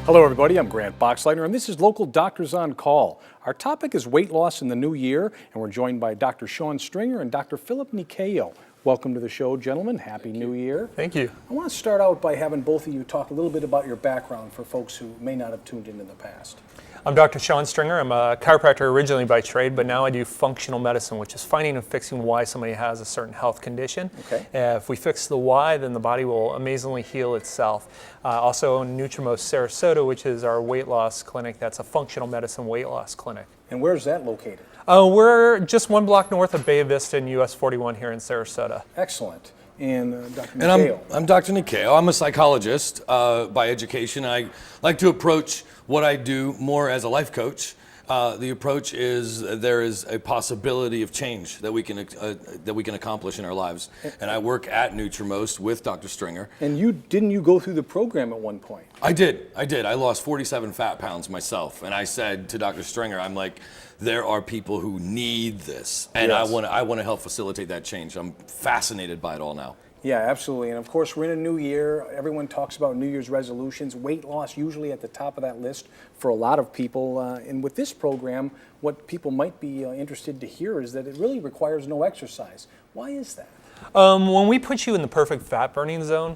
Hello, everybody. I'm Grant Boxleitner, and this is Local Doctors on Call. Our topic is weight loss in the new year, and we're joined by Dr. Sean Stringer and Dr. Philip Nikeo. Welcome to the show, gentlemen. Happy New Year. Thank you. I want to start out by having both of you talk a little bit about your background for folks who may not have tuned in the past. I'm Dr. Sean Stringer. I'm a chiropractor originally by trade, but now I do functional medicine, which is finding and fixing why somebody has a certain health condition. Okay. If we fix the why, then the body will amazingly heal itself. Also own Nutrimost Sarasota, which is our weight loss clinic. That's a functional medicine weight loss clinic. And where's that located? We're just one block north of Bay Vista and US 41 here in Sarasota. Excellent. And Dr. And Nikeo. I'm Dr. Nikeo. I'm a psychologist by education. I like to approach what I do more as a life coach. The approach is there is a possibility of change that we can accomplish in our lives. And I work at Nutrimost with Dr. Stringer. And didn't you go through the program at one point? I did. I lost 47 fat pounds myself. And I said to Dr. Stringer, I'm like, there are people who need this. And Yes. I want to help facilitate that change. I'm fascinated by it all now. Yeah, absolutely. And of course, we're in a new year. Everyone talks about New Year's resolutions. Weight loss usually at the top of that list for a lot of people. And with this program, what people might be interested to hear is that it really requires no exercise. Why is that? When we put you in the perfect fat burning zone,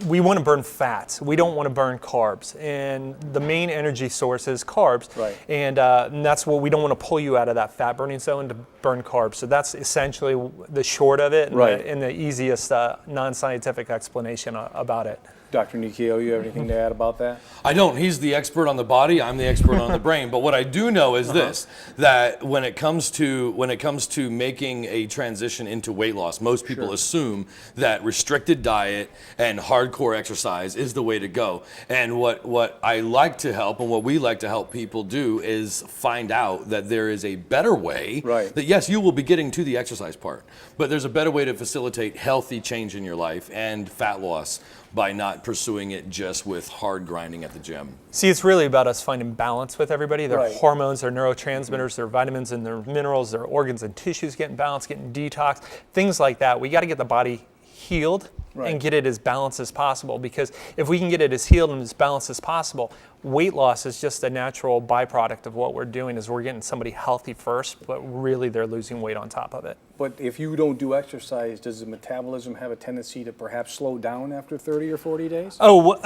we want to burn fats. We don't want to burn carbs. And the main energy source is carbs. Right. And that's what we don't want to pull you out of that fat burning zone to burn carbs. So that's essentially the short of it and, Right. and the easiest non-scientific explanation about it. Dr. Nikeo, you have anything to add about that? I don't. He's the expert on the body. I'm the expert on the brain. But what I do know is this: that when it comes to making a transition into weight loss, most people assume that restricted diet and hardcore exercise is the way to go. And what I like to help and what we like to help people do is find out that there is a better way. Right. That yes, you will be getting to the exercise part, but there's a better way to facilitate healthy change in your life and fat loss by not pursuing it just with hard grinding at the gym. See, it's really about us finding balance with everybody. Their Right. hormones, their neurotransmitters, their vitamins and their minerals, their organs and tissues getting balanced, getting detox, things like that. We got to get the body healed Right. and get it as balanced as possible, because if we can get it as healed and as balanced as possible, weight loss is just a natural byproduct of what we're doing. Is we're getting somebody healthy first, but really they're losing weight on top of it. But if you don't do exercise, does the metabolism have a tendency to perhaps slow down after 30 or 40 days? Oh,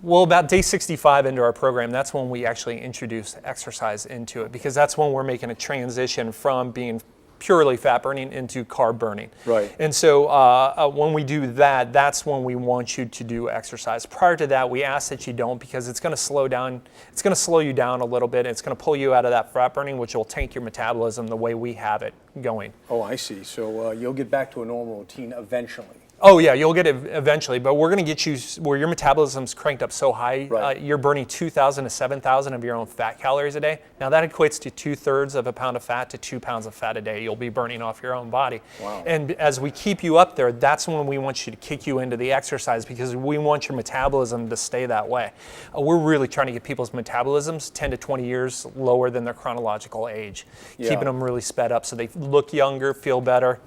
well, about day 65 into our program, that's when we actually introduce exercise into it, because that's when we're making a transition from being purely fat burning into carb burning. Right. And so when we do that, that's when we want you to do exercise. Prior to that, we ask that you don't, because it's going to slow down. It's going to slow you down a little bit. It's going to pull you out of that fat burning, which will tank your metabolism the way we have it going. Oh, I see. So you'll get back to a normal routine eventually. Oh yeah, you'll get it eventually, but we're going to get you where your metabolism's cranked up so high, Right. You're burning 2,000 to 7,000 of your own fat calories a day. Now that equates to 2/3 of a pound of fat to 2 pounds of fat a day you'll be burning off your own body. Wow. And as we keep you up there, that's when we want you to kick you into the exercise, because we want your metabolism to stay that way. We're really trying to get people's metabolisms 10 to 20 years lower than their chronological age, Yeah. keeping them really sped up so they look younger, feel better.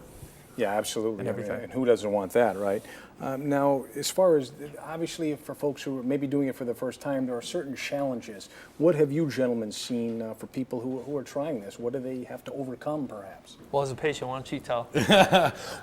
Yeah, absolutely. everything. And who doesn't want that, right? Now, as far as, obviously, for folks who are maybe doing it for the first time, there are certain challenges. What have you gentlemen seen for people who are trying this? What do they have to overcome, perhaps? Well, as a patient, why don't you tell?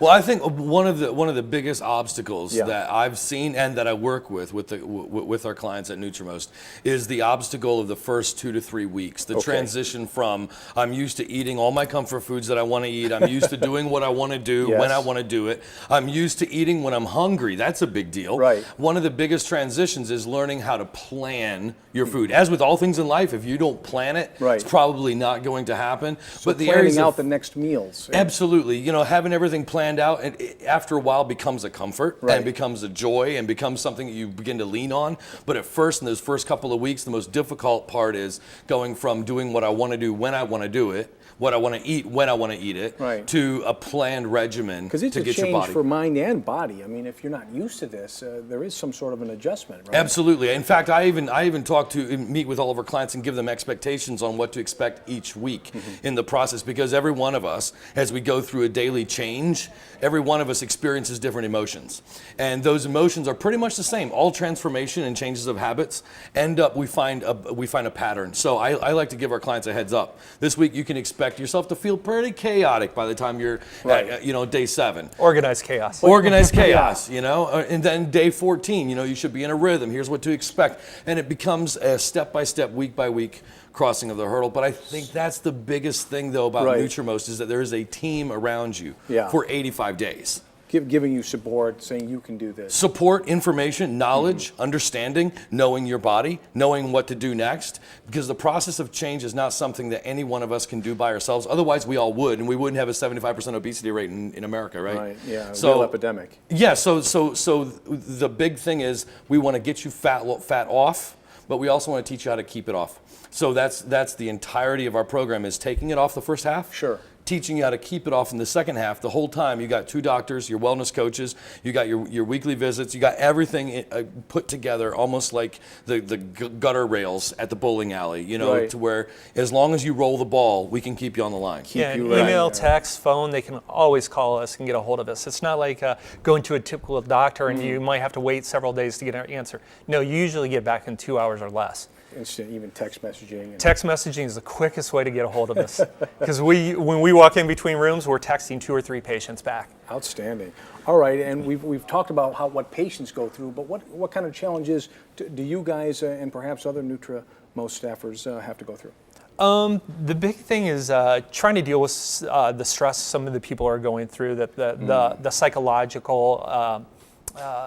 Well, I think one of the biggest obstacles Yeah. that I've seen and that I work with our clients at Nutrimost is the obstacle of the first 2 to 3 weeks. The Okay. transition from I'm used to eating all my comfort foods that I want to eat. I'm used to doing what I want to do Yes. when I want to do it. I'm used to eating when I'm hungry. That's a big deal. Right. One of the biggest transitions is learning how to plan your food. As with all things in life, if you don't plan it, Right. it's probably not going to happen. So but the planning areas out of the next meals. Absolutely. You know, having everything planned out, and after a while becomes a comfort Right. and becomes a joy and becomes something that you begin to lean on. But at first, in those first couple of weeks, the most difficult part is going from doing what I want to do when I want to do it, what I want to eat when I want to eat it, Right. to a planned regimen Because it's to a get your change body. for mind and body. I mean, if you're not used to this, there is some sort of an adjustment, right? Absolutely. In fact, I even talk to meet with all of our clients and give them expectations on what to expect each week in the process, because every one of us, as we go through a daily change, every one of us experiences different emotions, and those emotions are pretty much the same. All transformation and changes of habits end up we find a pattern. So I like to give our clients a heads up. This week you can expect yourself to feel pretty chaotic by the time you're at, day 7. Organized chaos. Organized chaos, and then day 14, you should be in a rhythm. Here's what to expect. And it becomes a step-by-step, week-by-week crossing of the hurdle. But I think that's the biggest thing, though, about Nutrimost is that there is a team around you for 85 days. Giving you support, saying you can do this. Support, information, knowledge, understanding, knowing your body, knowing what to do next, because the process of change is not something that any one of us can do by ourselves. Otherwise, we all would, and we wouldn't have a 75% obesity rate in America, right? Right, yeah, so, real epidemic. Yeah, so the big thing is we want to get you fat off, but we also want to teach you how to keep it off. So that's the entirety of our program, is taking it off the first half. Sure. Teaching you how to keep it off in the second half. The whole time you got 2 doctors, your wellness coaches, you got your weekly visits, you got everything put together almost like the gutter rails at the bowling alley, to where as long as you roll the ball, we can keep you on the line. Email, text, phone, they can always call us and get a hold of us. It's not like going to a typical doctor and you might have to wait several days to get an answer. No, you usually get back in 2 hours or less. Instant, even text messaging. Text messaging is the quickest way to get a hold of us, because when we walk in between rooms, we're texting 2 or 3 patients back. Outstanding. All right, and we've talked about what patients go through, but what kind of challenges do you guys and perhaps other Nutrimost staffers have to go through? The big thing is trying to deal with the stress some of the people are going through, the psychological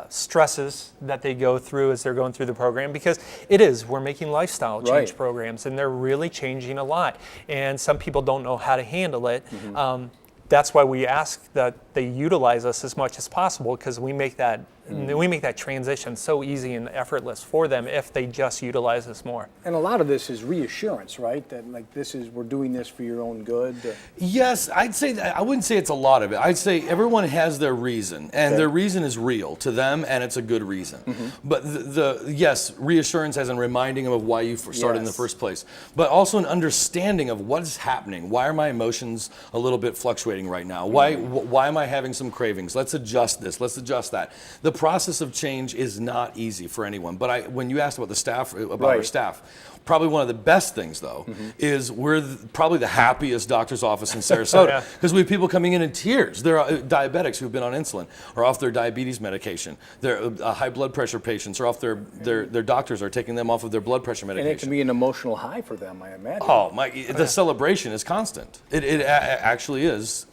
stresses that they go through as they're going through the program, because we're making lifestyle change programs, and they're really changing a lot, and some people don't know how to handle it. That's why we ask that they utilize us as much as possible, because we make that transition so easy and effortless for them if they just utilize us more. And a lot of this is reassurance, right? That we're doing this for your own good. Yes, I'd say that. I wouldn't say it's a lot of it. I'd say everyone has their reason, and their reason is real to them, and it's a good reason. But yes, reassurance as in reminding them of why you started in the first place, but also an understanding of what is happening. Why are my emotions a little bit fluctuating right now? Why am I having some cravings? Let's adjust this. Let's adjust that. The process of change is not easy for anyone. But when you asked about the staff, our staff, probably one of the best things, though, is we're probably the happiest doctor's office in Sarasota, because we have people coming in tears. There are diabetics who've been on insulin or off their diabetes medication. They're high blood pressure patients are off their doctors are taking them off of their blood pressure medication. And it can be an emotional high for them, I imagine. Oh, the celebration is constant. It actually is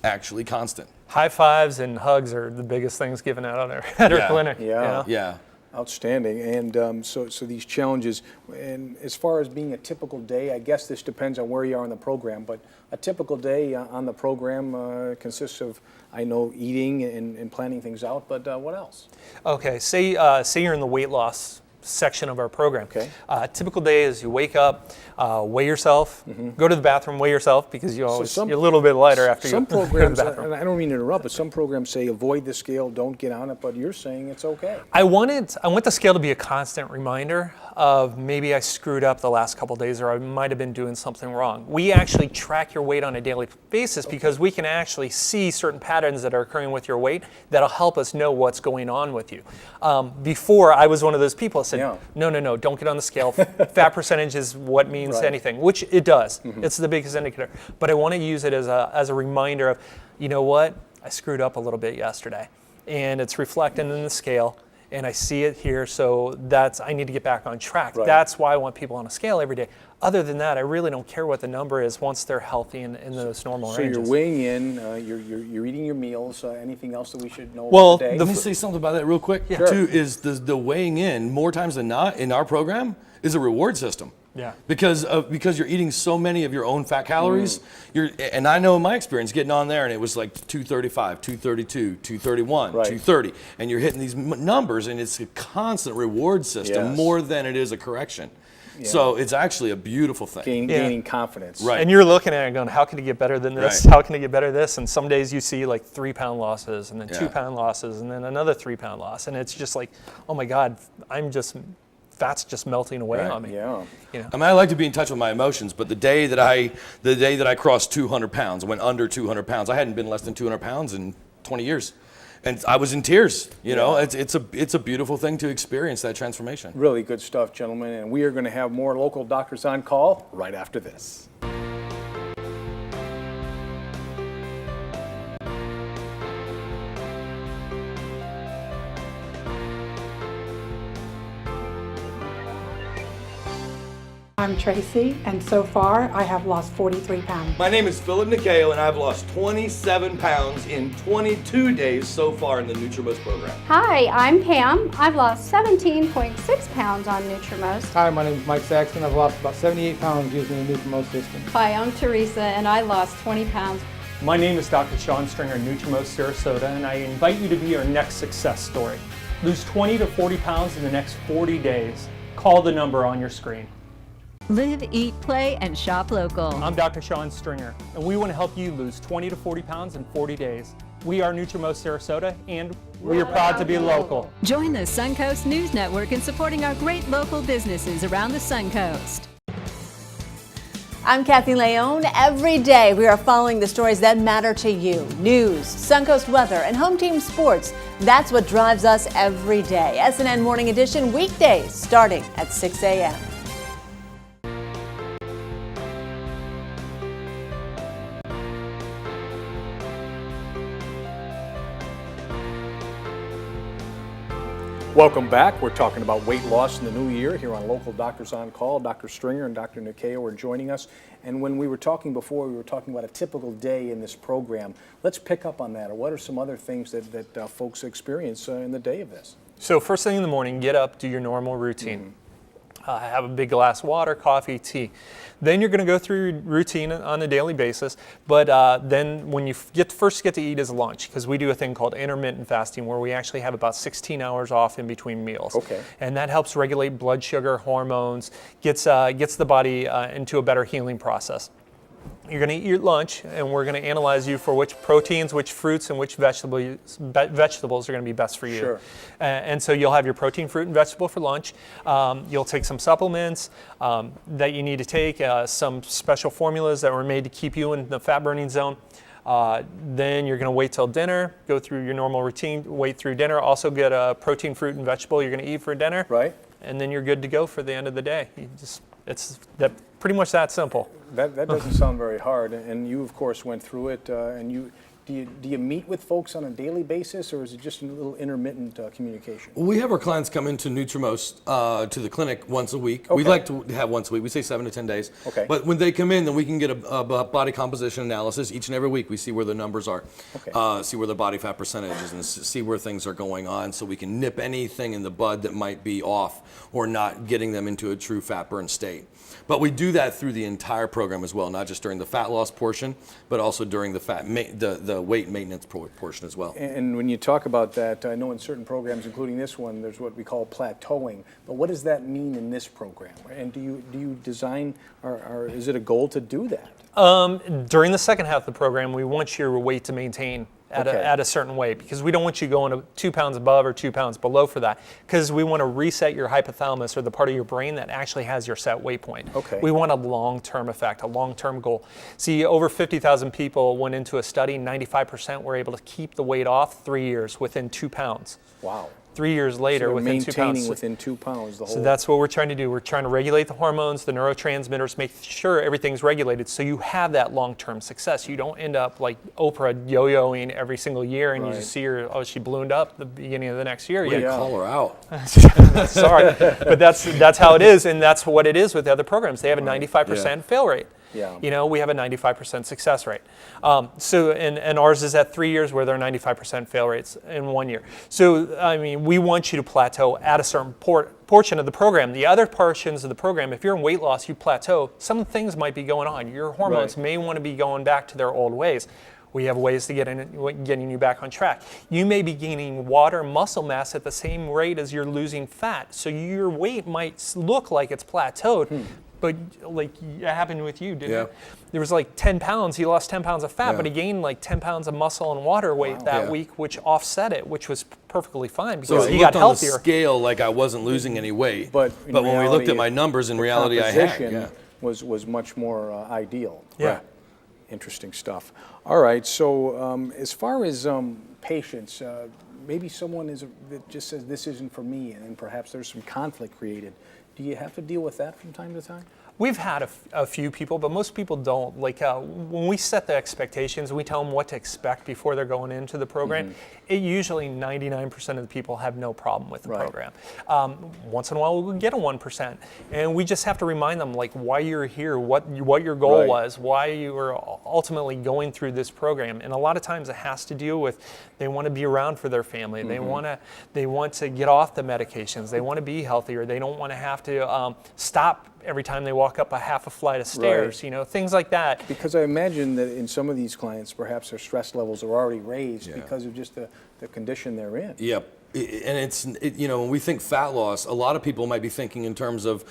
constant. High fives and hugs are the biggest things given out at our clinic. Yeah. Outstanding. And so these challenges, and as far as being a typical day, I guess this depends on where you are in the program, but a typical day on the program consists of, I know, eating and planning things out, but what else? Okay, say you're in the weight loss section of our program. Okay. Typical day is you wake up, weigh yourself, go to the bathroom, weigh yourself, because you're a little bit lighter after you go to the bathroom. And I don't mean to interrupt, but some programs say avoid the scale, don't get on it, but you're saying it's okay. I want the scale to be a constant reminder of maybe I screwed up the last couple days, or I might have been doing something wrong. We actually track your weight on a daily basis because we can actually see certain patterns that are occurring with your weight that'll help us know what's going on with you. Before, I was one of those people that said, no, don't get on the scale. Fat percentage is what means anything, which it does. It's the biggest indicator. But I want to use it as a reminder of, you know what, I screwed up a little bit yesterday. And it's reflecting in the scale. And I see it here, so I need to get back on track. That's why I want people on a scale every day. Other than that, I really don't care what the number is once they're healthy in those normal ranges. So you're weighing in, you're eating your meals. Anything else that we should know about today? Let me say something about that real quick. Yeah. Sure. Too, is the weighing in more times than not in our program is a reward system. Yeah. Because you're eating so many of your own fat calories, and I know in my experience getting on there and it was like 235, 232, 231, 230, and you're hitting these numbers, and it's a constant reward system more than it is a correction. So it's actually a beautiful thing. Gaining confidence. Right. And you're looking at it going, how can it get better than this? Right. How can it get better than this? And some days you see like 3-pound losses and then 2-pound losses and then another 3-pound loss. And it's just like, oh my God, fat's just melting away on me. Yeah. You know? I mean, I like to be in touch with my emotions, but the day that I crossed 200 pounds, went under 200 pounds, I hadn't been less than 200 pounds in 20 years. And I was in tears, you know. It's a beautiful thing to experience that transformation. Really good stuff, gentlemen. And we are going to have more local doctors on call right after this. I'm Tracy, and so far I have lost 43 pounds. My name is Philip Nikeo, and I've lost 27 pounds in 22 days so far in the Nutrimost program. Hi, I'm Pam. I've lost 17.6 pounds on Nutrimost. Hi, my name is Mike Saxton. I've lost about 78 pounds using the Nutrimost system. Hi, I'm Teresa, and I lost 20 pounds. My name is Dr. Sean Stringer, Nutrimost Sarasota, and I invite you to be our next success story. Lose 20 to 40 pounds in the next 40 days. Call the number on your screen. Live, eat, play, and shop local. I'm Dr. Sean Stringer, and we want to help you lose 20 to 40 pounds in 40 days. We are Nutrimost Sarasota, and we are proud to be local. Join the Suncoast News Network in supporting our great local businesses around the Suncoast. I'm Kathy Leone. Every day we are following the stories that matter to you. News, Suncoast weather, and home team sports. That's what drives us every day. SNN Morning Edition weekdays starting at 6 a.m. Welcome back. We're talking about weight loss in the new year here on Local Doctors on Call. Dr. Stringer and Dr. Nikeo are joining us. And when we were talking before, we were talking about a typical day in this program. Let's pick up on that. Or what are some other things that folks experience in the day of this? So first thing in the morning, get up, do your normal routine. Have a big glass of water, coffee, tea. Then you're going to go through your routine on a daily basis. But then when you first get to eat is lunch, because we do a thing called intermittent fasting where we actually have about 16 hours off in between meals. Okay. And that helps regulate blood sugar, hormones, gets the body into a better healing process. You're going to eat your lunch, and we're going to analyze you for which proteins, which fruits, and which vegetables are going to be best for you. Sure. And so you'll have your protein, fruit, and vegetable for lunch. You'll take some supplements that you need to take, some special formulas that were made to keep you in the fat-burning zone. Then you're going to wait till dinner, go through your normal routine, wait through dinner, also get a protein, fruit, and vegetable you're going to eat for dinner. Right. And then you're good to go for the end of the day. It's pretty much that simple. That doesn't sound very hard. And you, of course, went through it. And do you meet with folks on a daily basis, or is it just a little intermittent communication? We have our clients come into Nutrimost to the clinic once a week. Okay. We like to have once a week. We say 7 to 10 days. Okay. But when they come in, then we can get a body composition analysis each and every week. We see where the numbers are, Okay. See where the body fat percentage is, and see where things are going on, so we can nip anything in the bud that might be off or not getting them into a true fat burn state. But we do that through the entire program as well, not just during the fat loss portion, but also during the weight maintenance portion as well. And when you talk about that, I know in certain programs, including this one, there's what we call plateauing. But what does that mean in this program? And do you design, or is it a goal to do that? During the second half of the program, we want your weight to maintain at a certain weight, because we don't want you going 2 pounds above or 2 pounds below for that, because we want to reset your hypothalamus, or the part of your brain that actually has your set weight point. Okay. We want a long-term effect, a long-term goal. See, over 50,000 people went into a study, 95% were able to keep the weight off 3 years within 2 pounds. Wow. 3 years later, So within 2 pounds. maintaining within 2 pounds the whole. So that's what we're trying to do. We're trying to regulate the hormones, the neurotransmitters, make sure everything's regulated so you have that long-term success. You don't end up like Oprah yo-yoing every single year and you just see her, she ballooned up at the beginning of the next year. We call her out. Sorry, but that's how it is, and that's what it is with the other programs. They have a 95% fail rate. Yeah. You know, we have a 95% success rate. And ours is at 3 years where there are 95% fail rates in 1 year. So, I mean, we want you to plateau at a certain portion of the program. The other portions of the program, if you're in weight loss, you plateau, some things might be going on. Your hormones may want to be going back to their old ways. we have ways to getting you back on track. You may be gaining water and muscle mass at the same rate as you're losing fat. So your weight might look like it's plateaued, but like it happened with you, didn't it? There was like 10 pounds, he lost 10 pounds of fat, but he gained like 10 pounds of muscle and water weight that week, which offset it, which was perfectly fine because So he it got looked on healthier. the scale like I wasn't losing any weight. But when we looked at my numbers, in reality I had. Composition was much more ideal. Yeah. Right. Interesting stuff. All right, so as far as patients, maybe someone that just says this isn't for me, and perhaps there's some conflict created. Do you have to deal with that from time to time? We've had a few people, but most people don't. Like when we set the expectations, we tell them what to expect before they're going into the program. It usually 99% of the people have no problem with the program. Once in a while, we'll get a 1%, and we just have to remind them like why you're here, what your goal was, why you were ultimately going through this program. And a lot of times it has to deal with they want to be around for their family, they want to get off the medications, they want to be healthier, they don't want to have to stop every time they walk up a half a flight of stairs, you know, things like that. Because I imagine that in some of these clients, perhaps their stress levels are already raised because of just the condition they're in. Yep. And you know, when we think fat loss, a lot of people might be thinking in terms of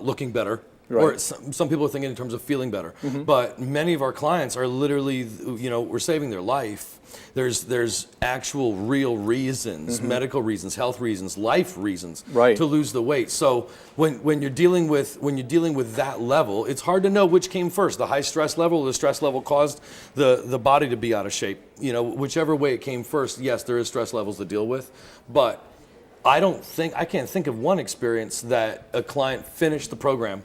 looking better. Or some people are thinking in terms of feeling better. But many of our clients are literally, you know, we're saving their life. There's actual real reasons, medical reasons, health reasons, life reasons to lose the weight. So when you're dealing with that level, it's hard to know which came first, the high stress level or the stress level caused the body to be out of shape. You know, whichever way it came first, yes, there is stress levels to deal with, but I can't think of one experience that a client finished the program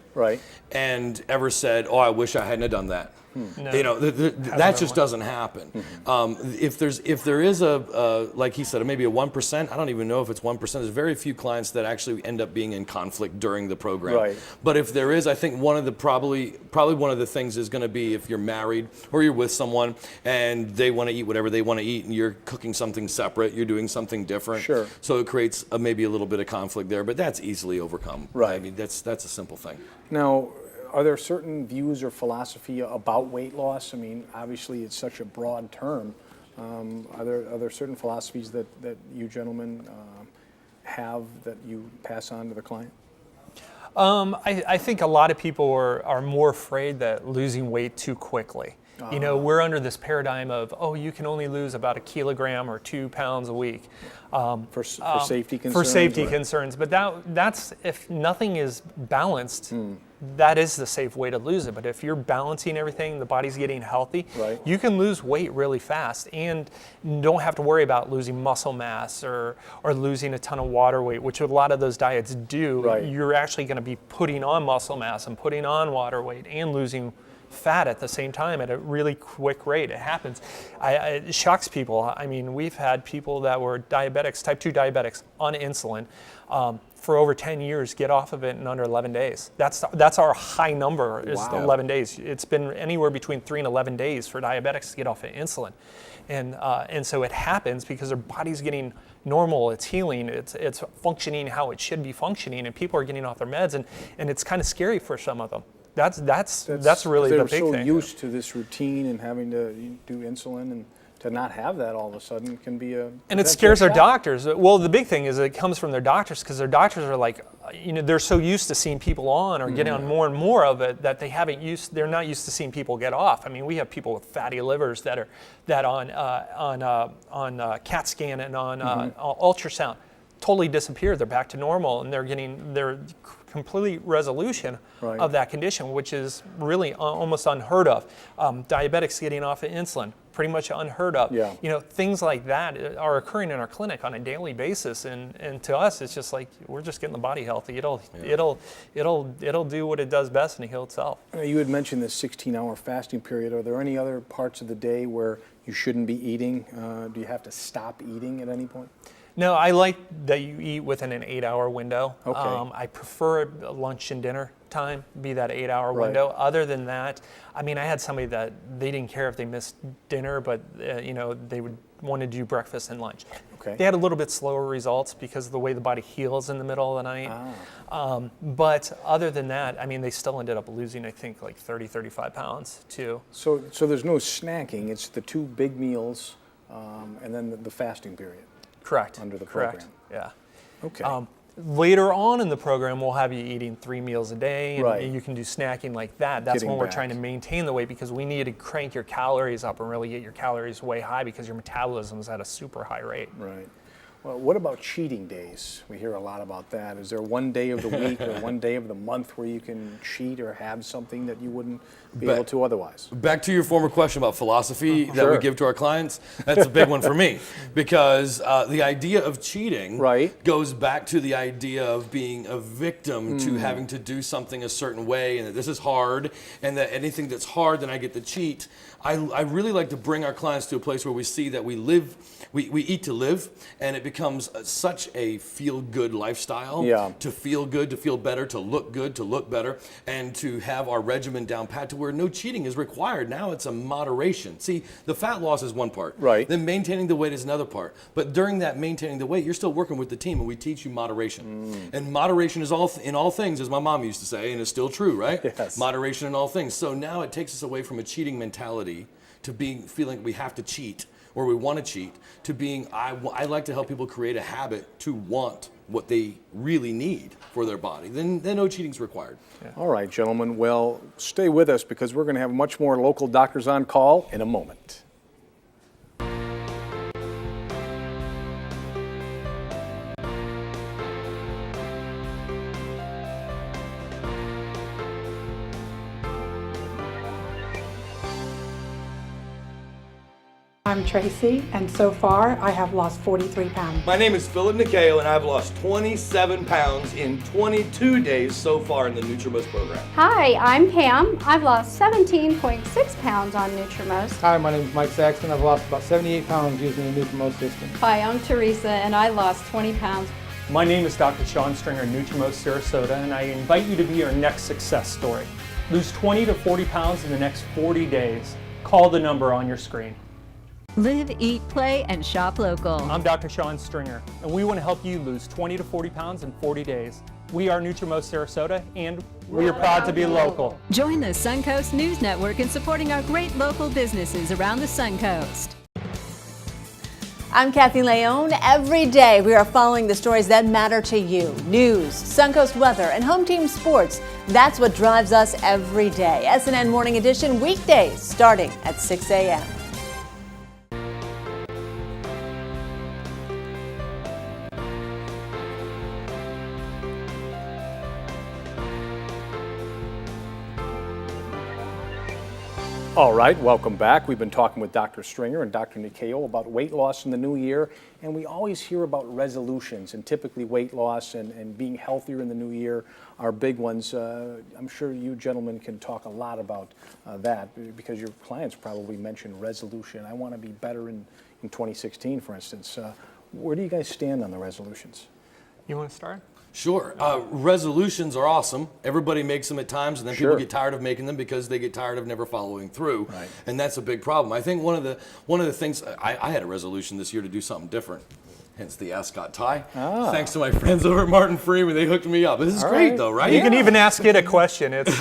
and ever said, "Oh, I wish I hadn't have done that." No. You know, that just doesn't happen. If there is like he said, maybe a 1%, I don't even know if it's 1%. There's very few clients that actually end up being in conflict during the program. But if there is, I think one of the probably one of the things is going to be if you're married or you're with someone and they want to eat whatever they want to eat and you're cooking something separate, you're doing something different. So it creates maybe a little bit of conflict there, but that's easily overcome. I mean, that's a simple thing. Now, are there certain views or philosophy about weight loss? I mean, obviously it's such a broad term. Are there certain philosophies that you gentlemen have that you pass on to the client? I think a lot of people are more afraid that losing weight too quickly. You know, we're under this paradigm of, oh, you can only lose about 1 kilogram or 2 pounds a week. For safety concerns? For safety concerns. But that's, if nothing is balanced, that is the safe way to lose it. But if you're balancing everything, the body's getting healthy, you can lose weight really fast and don't have to worry about losing muscle mass or losing a ton of water weight, which a lot of those diets do. You're actually going to be putting on muscle mass and putting on water weight and losing fat at the same time at a really quick rate. It happens. It shocks people. I mean, we've had people that were diabetics, type 2 diabetics, on insulin for over 10 years get off of it in under 11 days. That's our high number, is 11 days. It's been anywhere between 3 and 11 days for diabetics to get off of insulin. And so it happens because their body's getting normal, it's healing, it's functioning how it should be functioning, and people are getting off their meds, and it's kind of scary for some of them. That's really the big thing. They're so used to this routine and having to do insulin, and to not have that all of a sudden can be a... And it scares their doctors. Well, the big thing is it comes from their doctors, because their doctors are like, you know, they're so used to seeing people on or getting on more and more of it that they're not used to seeing people get off. I mean, we have people with fatty livers that on CAT scan and on ultrasound totally disappear. They're back to normal, and they're getting their complete resolution of that condition, which is really almost unheard of. Diabetics getting off of insulin, pretty much unheard of. You know, things like that are occurring in our clinic on a daily basis, and to us, it's just like we're just getting the body healthy. It'll do what it does best and heal itself. You had mentioned this 16-hour fasting period. Are there any other parts of the day where you shouldn't be eating? Do you have to stop eating at any point? No, I like that you eat within an 8-hour window. Okay. I prefer lunch and dinner time be that 8-hour window. Other than that, I mean, I had somebody that they didn't care if they missed dinner, but you know, they would want to do breakfast and lunch. Okay. They had a little bit slower results because of the way the body heals in the middle of the night. But other than that, I mean, they still ended up losing, I think, like 30, 35 pounds too. So there's no snacking. It's the 2 big meals and then the fasting period. Correct. Under the Correct. program. Yeah. Okay. Later on in the program, we'll have you eating 3 meals a day, and Right. you can do snacking like that. That's Getting when we're back. trying to maintain the weight, because we need to crank your calories up and really get your calories way high, because your metabolism is at a super high rate. Right. Well, what about cheating days? We hear a lot about that. Is there one day of the week or one day of the month where you can cheat or have something that you wouldn't be able to otherwise? Back to your former question about philosophy that Sure. we give to our clients, that's a big one for me, because the idea of cheating goes back to the idea of being a victim to having to do something a certain way, and that this is hard, and that anything that's hard, then I get to cheat. I really like to bring our clients to a place where we see that we live, we eat to live, and it becomes such a feel-good lifestyle. Yeah. To feel good, to feel better, to look good, to look better, and to have our regimen down pat to where no cheating is required. Now it's a moderation. See, the fat loss is one part. Right. Then maintaining the weight is another part. But during that maintaining the weight, you're still working with the team, and we teach you moderation. And moderation is in all things, as my mom used to say, and it's still true, right? Yes. Moderation in all things. So now it takes us away from a cheating mentality to feeling we have to cheat or we want to cheat, to being, I like to help people create a habit to want what they really need for their body. Then no cheating's required. Yeah. All right, gentlemen. Well, stay with us because we're going to have much more local doctors on call in a moment. I'm Tracy, and so far I have lost 43 pounds. My name is Philip Nikeo, and I've lost 27 pounds in 22 days so far in the Nutrimost program. Hi, I'm Pam. I've lost 17.6 pounds on Nutrimost. Hi, my name is Mike Saxton. I've lost about 78 pounds using the Nutrimost system. Hi, I'm Teresa, and I lost 20 pounds. My name is Dr. Sean Stringer, Nutrimost Sarasota, and I invite you to be our next success story. Lose 20 to 40 pounds in the next 40 days. Call the number on your screen. Live, eat, play, and shop local. I'm Dr. Sean Stringer, and we want to help you lose 20 to 40 pounds in 40 days. We are Nutrimost Sarasota, and we are proud to be local. Join the Suncoast News Network in supporting our great local businesses around the Suncoast. I'm Kathy Leone. Every day we are following the stories that matter to you. News, Suncoast weather, and home team sports. That's what drives us every day. SNN Morning Edition weekdays starting at 6 a.m. All right, welcome back. We've been talking with Dr. Stringer and Dr. Nikeo about weight loss in the new year, and we always hear about resolutions, and typically weight loss and being healthier in the new year are big ones. I'm sure you gentlemen can talk a lot about that because your clients probably mention resolution. I want to be better in 2016, for instance. Where do you guys stand on the resolutions? You want to start? Sure. Resolutions are awesome. Everybody makes them at times, and then people get tired of making them because they get tired of never following through. Right. And that's a big problem. I think one of the things, I had a resolution this year to do something different. Hence the ascot tie. Thanks to my friends over at Martin Freeman, they hooked me up. This is great though, right? You can even ask it a question. It's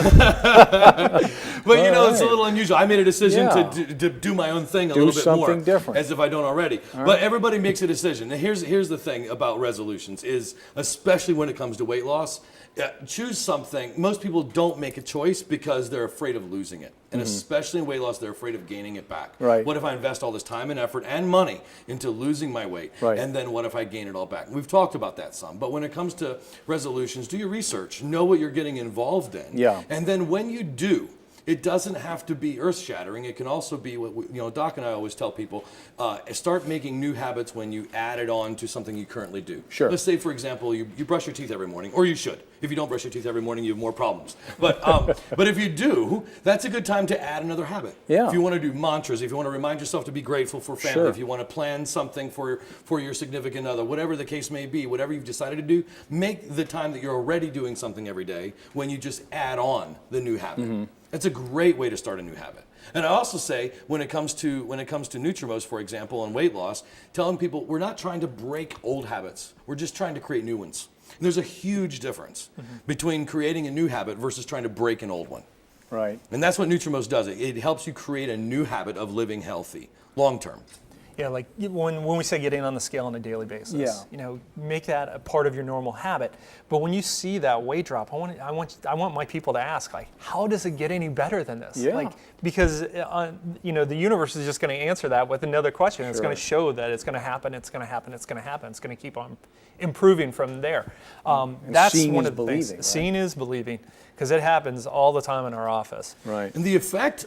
But you know, it's a little unusual. I made a decision to do my own thing a little bit more. something different. As if I don't already. But everybody makes a decision. And here's the thing about resolutions is, especially when it comes to weight loss, choose something. Most people don't make a choice because they're afraid of losing it. And especially in weight loss, they're afraid of gaining it back. Right. What if I invest all this time and effort and money into losing my weight? Right. And then what if I gain it all back? We've talked about that some. But when it comes to resolutions, do your research. Know what you're getting involved in. Yeah. And then when you do, it doesn't have to be earth-shattering. It can also be what Doc and I always tell people: start making new habits when you add it on to something you currently do. Sure. Let's say, for example, you brush your teeth every morning, or you should. If you don't brush your teeth every morning, you have more problems. But but if you do, that's a good time to add another habit. Yeah. If you want to do mantras, if you want to remind yourself to be grateful for family, Sure. if you want to plan something for your significant other, whatever the case may be, whatever you've decided to do, make the time that you're already doing something every day when you just add on the new habit. It's a great way to start a new habit. And I also say, when it comes to Nutrimos, for example, and weight loss, telling people we're not trying to break old habits. We're just trying to create new ones. And there's a huge difference between creating a new habit versus trying to break an old one. Right. And that's what Nutrimos does. It helps you create a new habit of living healthy, long term. Yeah, like when we say getting on the scale on a daily basis, make that a part of your normal habit. But when you see that weight drop, I want my people to ask, like, how does it get any better than this? Yeah. Like, because the universe is just going to answer that with another question. It's going to show that it's going to happen. It's going to happen. It's going to happen. It's going to keep on improving from there. That's seeing one is of the believing, things. right? Seeing is believing, because it happens all the time in our office. Right. And the effect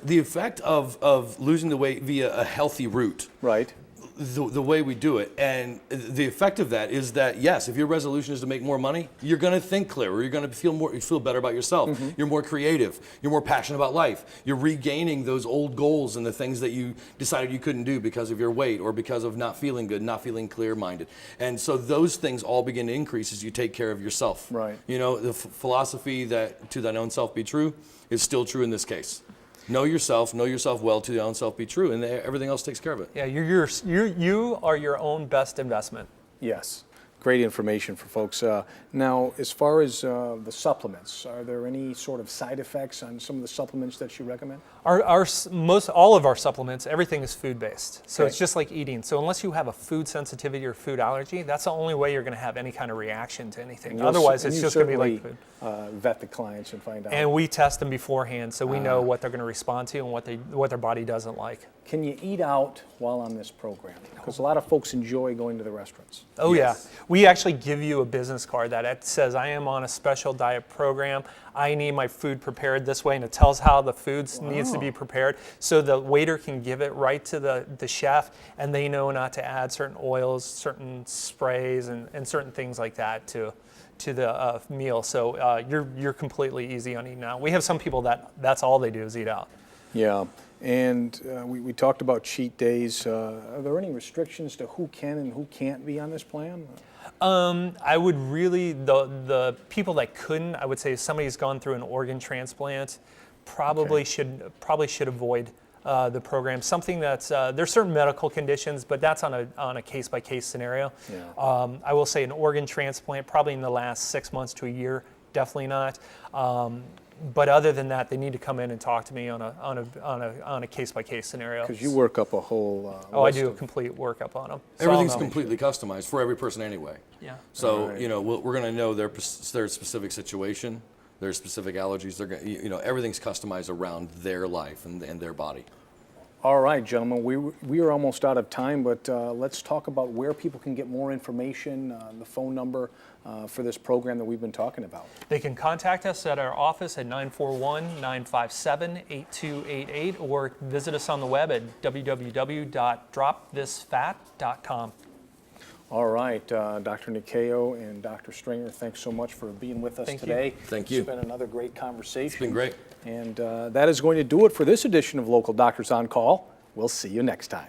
of losing the weight via a healthy route. Right. The way we do it, and the effect of that is that, yes, if your resolution is to make more money, you're going to think clearer. You're going to feel better about yourself. You're more creative. You're more passionate about life. You're regaining those old goals and the things that you decided you couldn't do because of your weight or because of not feeling good, not feeling clear-minded. And so those things all begin to increase as you take care of yourself. Right. You know, the philosophy that to thine own self be true is still true in this case. Know yourself well, to your own self be true, and everything else takes care of it. Yeah, you are your own best investment. Yes. Great information for folks. Now, as far as the supplements, are there any sort of side effects on some of the supplements that you recommend? All of our supplements, everything is food-based. So Okay. it's just like eating. So unless you have a food sensitivity or food allergy, that's the only way you're going to have any kind of reaction to anything. Otherwise, it's just going to be like food. Vet the clients and find out. And we test them beforehand, so we know what they're going to respond to and what their body doesn't like. Can you eat out while on this program? Because a lot of folks enjoy going to the restaurants. Oh yeah, we actually give you a business card that says I am on a special diet program. I need my food prepared this way, and it tells how the food needs to be prepared, so the waiter can give it right to the chef, and they know not to add certain oils, certain sprays, and certain things like that to the meal. So you're completely easy on eating out. We have some people that's all they do is eat out. Yeah, and we talked about cheat days. Are there any restrictions to who can and who can't be on this plan? I would really, the people that couldn't, I would say if somebody's gone through an organ transplant, probably should avoid the program. Something that's, there's certain medical conditions, but that's on a case-by-case scenario. Yeah. I will say an organ transplant, probably in the last 6 months to a year, definitely not. But other than that, they need to come in and talk to me on a case-by-case scenario. Because you work up a whole I list do a of- complete workup on them. Everything's completely customized for every person anyway. Yeah. So, Right. you know, we're going to know their specific situation, their specific allergies. They're going, you know, everything's customized around their life and their body. All right, gentlemen, we are almost out of time, but let's talk about where people can get more information, the phone number for this program that we've been talking about. They can contact us at our office at 941-957-8288 or visit us on the web at www.dropthisfat.com. All right, Dr. Nikeo and Dr. Stringer, thanks so much for being with us Thank you. today. Thank you. It's been another great conversation. It's been great. And that is going to do it for this edition of Local Doctors on Call. We'll see you next time.